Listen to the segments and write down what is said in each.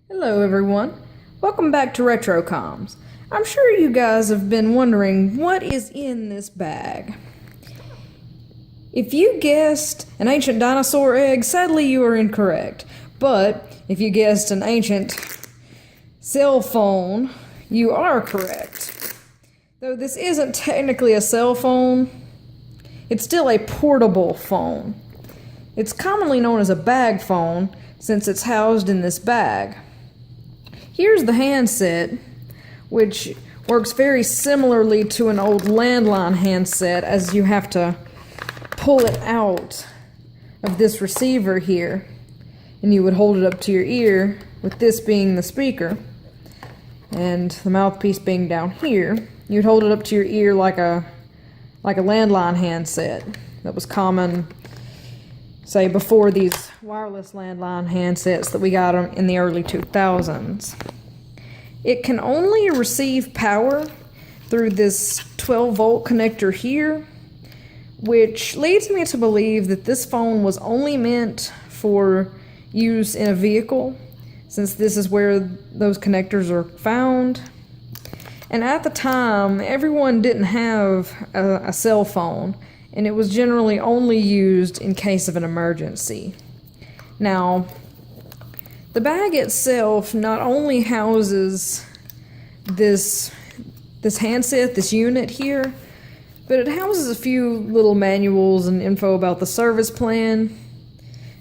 Hello everyone, welcome back to RetroComs. I'm sure you guys have been wondering what is in this bag. If you guessed an ancient dinosaur egg, sadly you are incorrect. But if you guessed an ancient cell phone, you are correct. Though this isn't technically a cell phone, it's still a portable phone. It's commonly known as a bag phone since it's housed in this bag. Here's the handset, which works very similarly to an old landline handset, as you have to pull it out of this receiver here, and you would hold it up to your ear, with this being the speaker, and the mouthpiece being down here. You'd hold it up to your ear like a landline handset that was common, say, before these wireless landline handsets that we got in the early 2000s. It can only receive power through this 12-volt connector here, which leads me to believe that this phone was only meant for use in a vehicle, since this is where those connectors are found. And at the time, everyone didn't have a cell phone, and it was generally only used in case of an emergency. Now, the bag itself not only houses this handset, this unit here, but it houses a few little manuals and info about the service plan.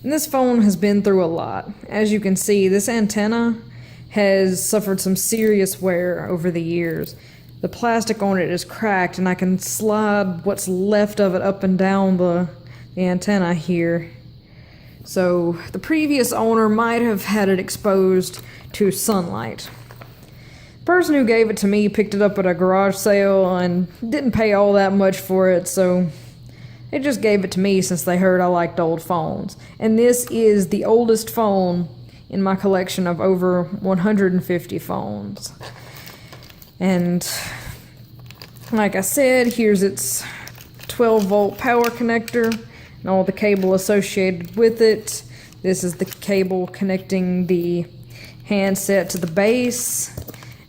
And this phone has been through a lot. As you can see, this antenna has suffered some serious wear over the years. The plastic on it is cracked, and I can slide what's left of it up and down the antenna here. So the previous owner might have had it exposed to sunlight. The person who gave it to me picked it up at a garage sale and didn't pay all that much for it, so they just gave it to me since they heard I liked old phones. And this is the oldest phone in my collection of over 150 phones. And like I said, here's its 12-volt power connector and all the cable associated with it. This is the cable connecting the handset to the base.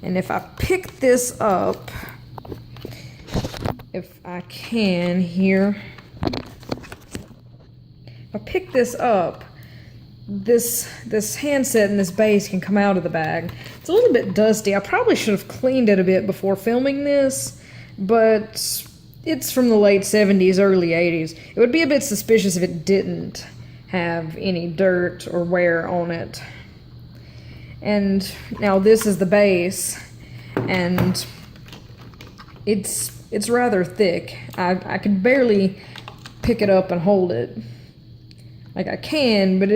And if I pick this up, if I can here, if I pick this up, this handset and this base can come out of the bag. It's a little bit dusty. I probably should have cleaned it a bit before filming this, but it's from the late 70s, early 80s. It would be a bit suspicious if it didn't have any dirt or wear on it. And now this is the base, and it's rather thick. I could barely pick it up and hold it. Like I can, but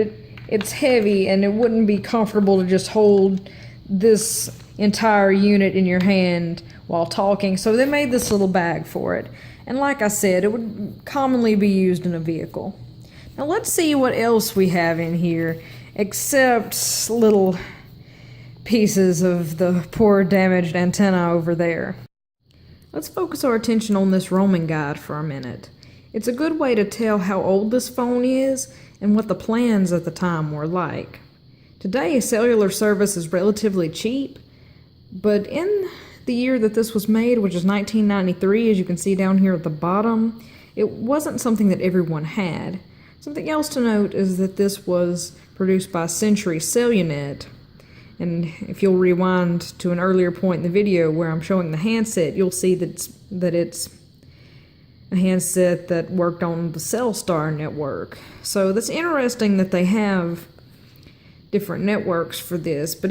it's heavy, and it wouldn't be comfortable to just hold this entire unit in your hand while talking, so they made this little bag for it. And like I said, it would commonly be used in a vehicle. Now let's see what else we have in here, except little pieces of the poor damaged antenna over there. Let's focus our attention on this roaming guide for a minute. It's a good way to tell how old this phone is and what the plans at the time were like. Today, cellular service is relatively cheap, but in the year that this was made, which is 1993, as you can see down here at the bottom, it wasn't something that everyone had. Something else to note is that this was produced by Century Cellunet, and if you'll rewind to an earlier point in the video where I'm showing the handset, you'll see that it's a handset that worked on the Cellstar network. So that's interesting that they have different networks for this, but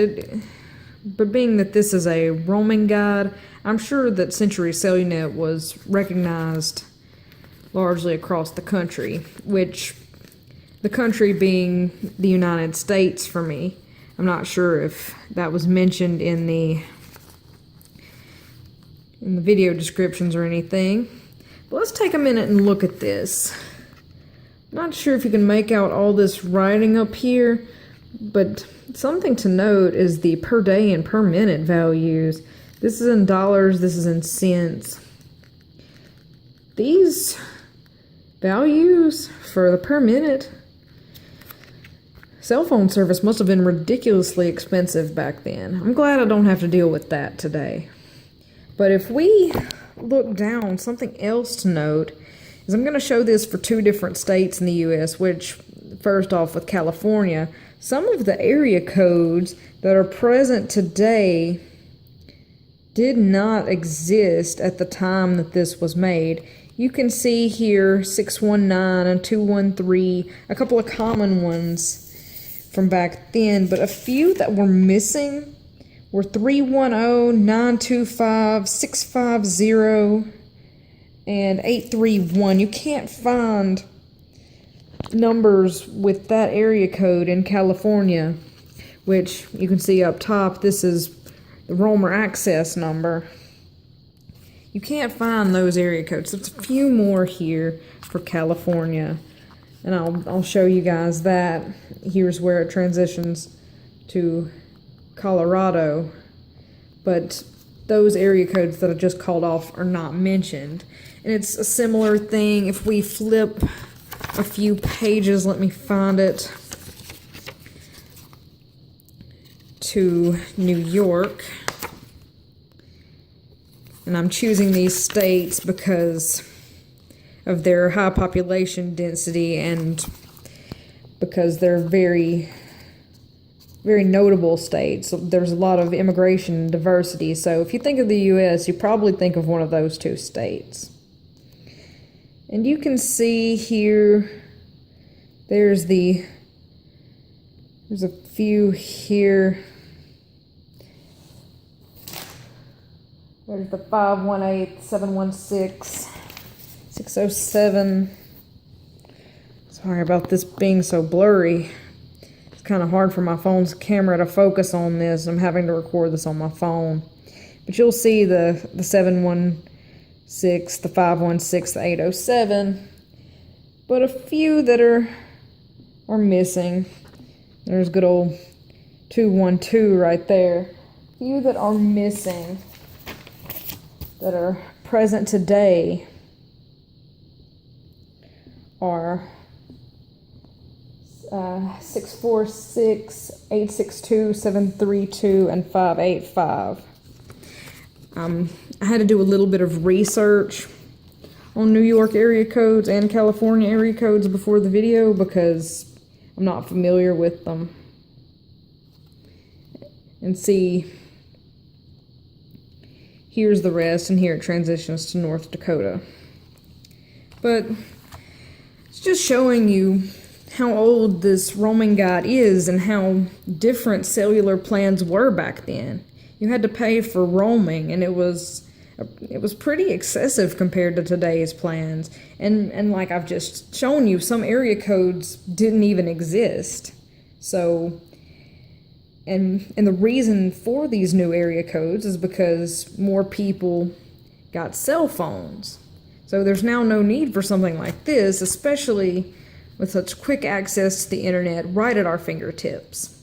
being that this is a roaming guide, I'm sure that Century Cellunet was recognized largely across the country, which the country being the United States for me. I'm not sure if that was mentioned in the video descriptions or anything. But let's take a minute and look at this. Not sure if you can make out all this writing up here, but something to note is the per day and per minute values. This is in dollars, this is in cents. These Values for the per minute. Cell phone service must have been ridiculously expensive back then. I'm glad I don't have to deal with that today. But if we look down, something else to note is I'm going to show this for 2 different states in the U.S., which, first off, with California, some of the area codes that are present today did not exist at the time that this was made. You can see here 619 and 213, a couple of common ones from back then, but a few that were missing were 310, 925, 650, and 831. You can't find numbers with that area code in California, which you can see up top. This is the roamer access number. You can't find those area codes. There's a few more here for California, and I'll show you guys that. Here's where it transitions to Colorado, but those area codes that I just called off are not mentioned. And it's a similar thing if we flip a few pages, let me find it, to New York. And I'm choosing these states because of their high population density and because they're very, very notable states. There's a lot of immigration and diversity. So if you think of the U.S., you probably think of one of those 2 states. And you can see here, there's a few here. There's the 518, 716, 607. Sorry about this being so blurry. It's kind of hard for my phone's camera to focus on this. I'm having to record this on my phone. But you'll see the 716, the 516, the 807. But a few that are missing. There's good old 212 right there. A few that are missing that are present today are 646, 862, 732, and 585. I had to do a little bit of research on New York area codes and California area codes before the video because I'm not familiar with them. And see, here's the rest, and here it transitions to North Dakota. But it's just showing you how old this roaming guide is and how different cellular plans were back then. You had to pay for roaming, and it was pretty excessive compared to today's plans. And like I've just shown you, some area codes didn't even exist. So, and the reason for these new area codes is because more people got cell phones. So there's now no need for something like this, especially with such quick access to the internet right at our fingertips.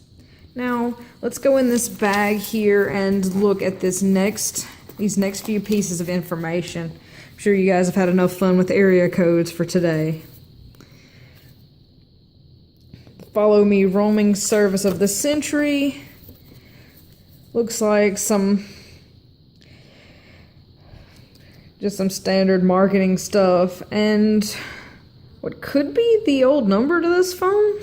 Now, let's go in this bag here and look at these next few pieces of information. I'm sure you guys have had enough fun with area codes for today. Follow Me roaming service of the century. Looks like just some standard marketing stuff, and what could be the old number to this phone.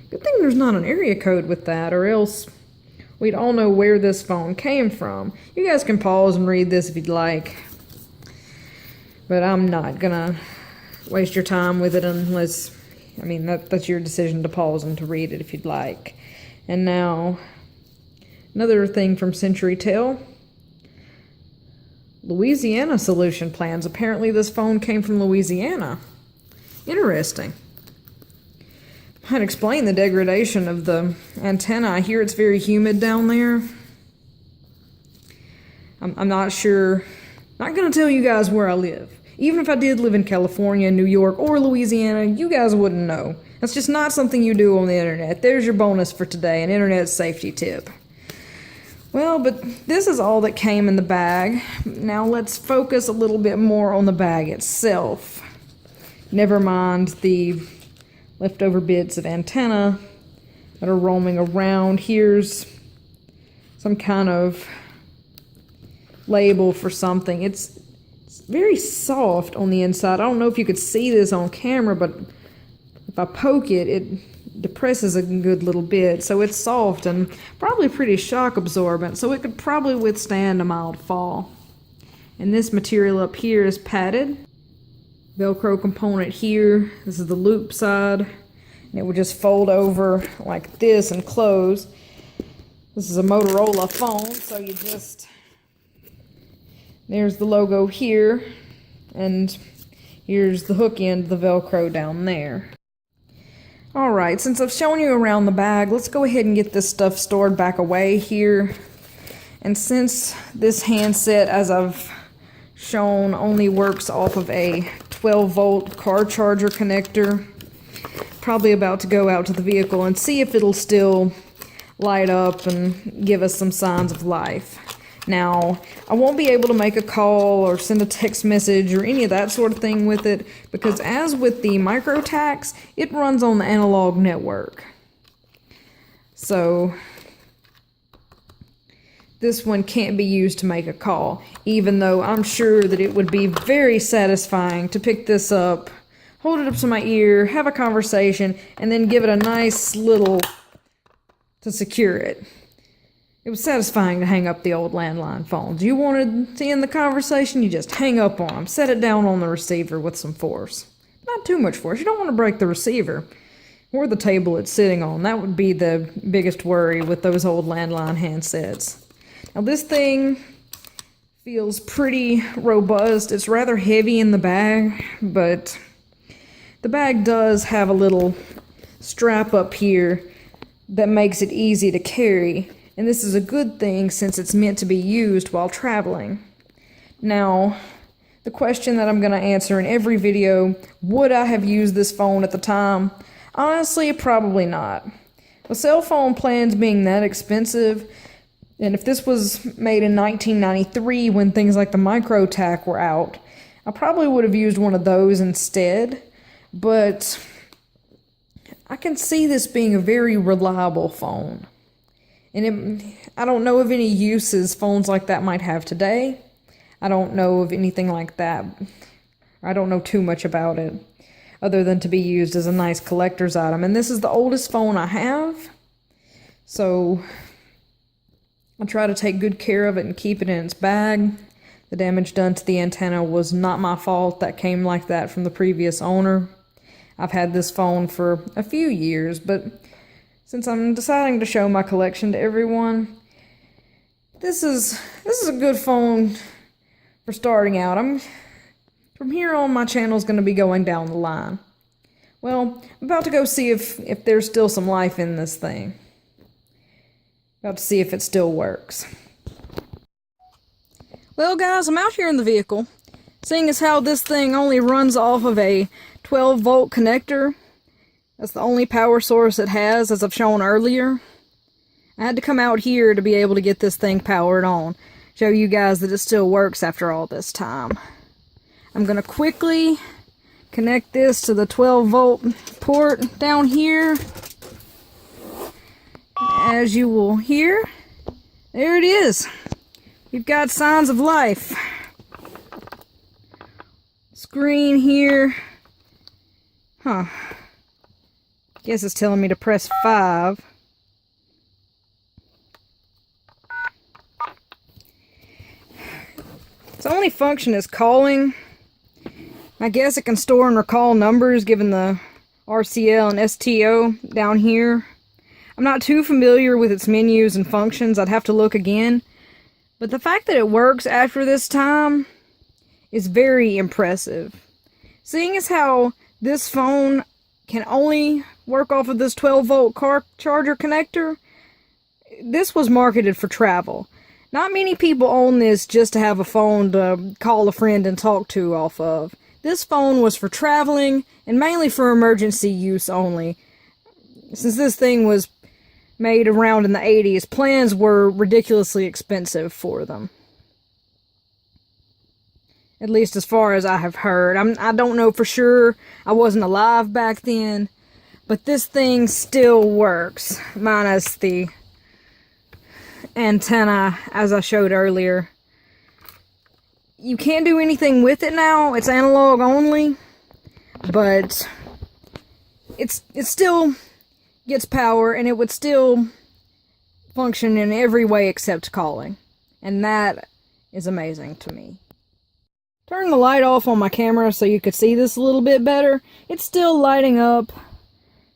Good thing there's not an area code with that, or else we'd all know where this phone came from. You guys can pause and read this if you'd like, but I'm not gonna waste your time with it unless, I mean, that's your decision to pause and to read it if you'd like. And now, another thing from CenturyTel. Louisiana solution plans. Apparently this phone came from Louisiana. Interesting. I'd explain the degradation of the antenna. I hear it's very humid down there. I'm not sure. Not going to tell you guys where I live. Even if I did live in California, New York, or Louisiana, you guys wouldn't know. That's just not something you do on the internet. There's your bonus for today, an internet safety tip. Well, but this is all that came in the bag. Now let's focus a little bit more on the bag itself. Never mind the leftover bits of antenna that are roaming around. Here's some kind of label for something. It's very soft on the inside. I don't know if you could see this on camera, but if I poke it, it depresses a good little bit. So it's soft and probably pretty shock absorbent, so it could probably withstand a mild fall. And this material up here is padded. Velcro component here. This is the loop side. And it would just fold over like this and close. This is a Motorola phone, so you just... There's the logo here, and here's the hook end of the Velcro down there. Alright, since I've shown you around the bag, let's go ahead and get this stuff stored back away here. And since this handset, as I've shown, only works off of a 12-volt car charger connector, probably about to go out to the vehicle and see if it'll still light up and give us some signs of life. Now, I won't be able to make a call or send a text message or any of that sort of thing with it, because as with the micro tax, it runs on the analog network. So this one can't be used to make a call, even though I'm sure that it would be very satisfying to pick this up, hold it up to my ear, have a conversation, and then give it a nice little to secure it. It was satisfying to hang up the old landline phones. You wanted to end the conversation, you just hang up on them. Set it down on the receiver with some force. Not too much force. You don't want to break the receiver or the table it's sitting on. That would be the biggest worry with those old landline handsets. Now this thing feels pretty robust. It's rather heavy in the bag, but the bag does have a little strap up here that makes it easy to carry. And this is a good thing since it's meant to be used while traveling. Now, the question that I'm going to answer in every video, would I have used this phone at the time? Honestly, probably not. With cell phone plans being that expensive, and if this was made in 1993 when things like the micro tac were out, I probably would have used one of those instead. But I can see this being a very reliable phone. And I don't know of any uses phones like that might have today. I don't know of anything like that. I don't know too much about it, other than to be used as a nice collector's item. And this is the oldest phone I have, so I try to take good care of it and keep it in its bag. The damage done to the antenna was not my fault. That came like that from the previous owner. I've had this phone for a few years, but since I'm deciding to show my collection to everyone, this is a good phone for starting out. From here on, my channel's going to be going down the line. Well, I'm about to go see if there's still some life in this thing. About to see if it still works. Well, guys, I'm out here in the vehicle. Seeing as how this thing only runs off of a 12-volt connector, that's the only power source it has, as I've shown earlier. I had to come out here to be able to get this thing powered on. Show you guys that it still works after all this time. I'm going to quickly connect this to the 12-volt port down here. As you will hear, there it is. We've got signs of life. Screen here. Huh. Guess it's telling me to press 5. Its only function is calling. I guess it can store and recall numbers given the RCL and STO down here. I'm not too familiar with its menus and functions. I'd have to look again. But the fact that it works after this time is very impressive. Seeing as how this phone can only work off of this 12-volt car charger connector, this was marketed for travel. Not many people own this just to have a phone to call a friend and talk to off of. This phone was for traveling and mainly for emergency use only. Since this thing was made around in the 80s, plans were ridiculously expensive for them. At least as far as I have heard. I don't know for sure. I wasn't alive back then. But this thing still works. Minus the antenna, as I showed earlier. You can't do anything with it now. It's analog only. But it still gets power, and it would still function in every way except calling. And that is amazing to me. Turn the light off on my camera so you could see this a little bit better. It's still lighting up.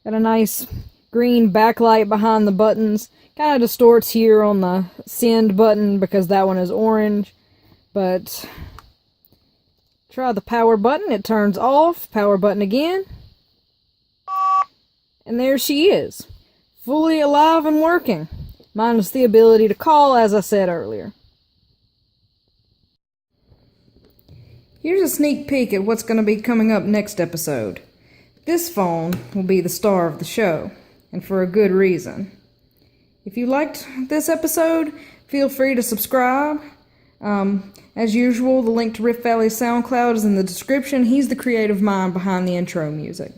Got a nice green backlight behind the buttons. Kind of distorts here on the send button because that one is orange. But try the power button. It turns off. Power button again. And there she is. Fully alive and working. Minus the ability to call, as I said earlier. Here's a sneak peek at what's going to be coming up next episode. This phone will be the star of the show, and for a good reason. If you liked this episode, feel free to subscribe. As usual, the link to RiffValley's Soundcloud is in the description. He's the creative mind behind the intro music.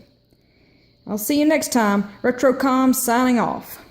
I'll see you next time. RetroCom signing off.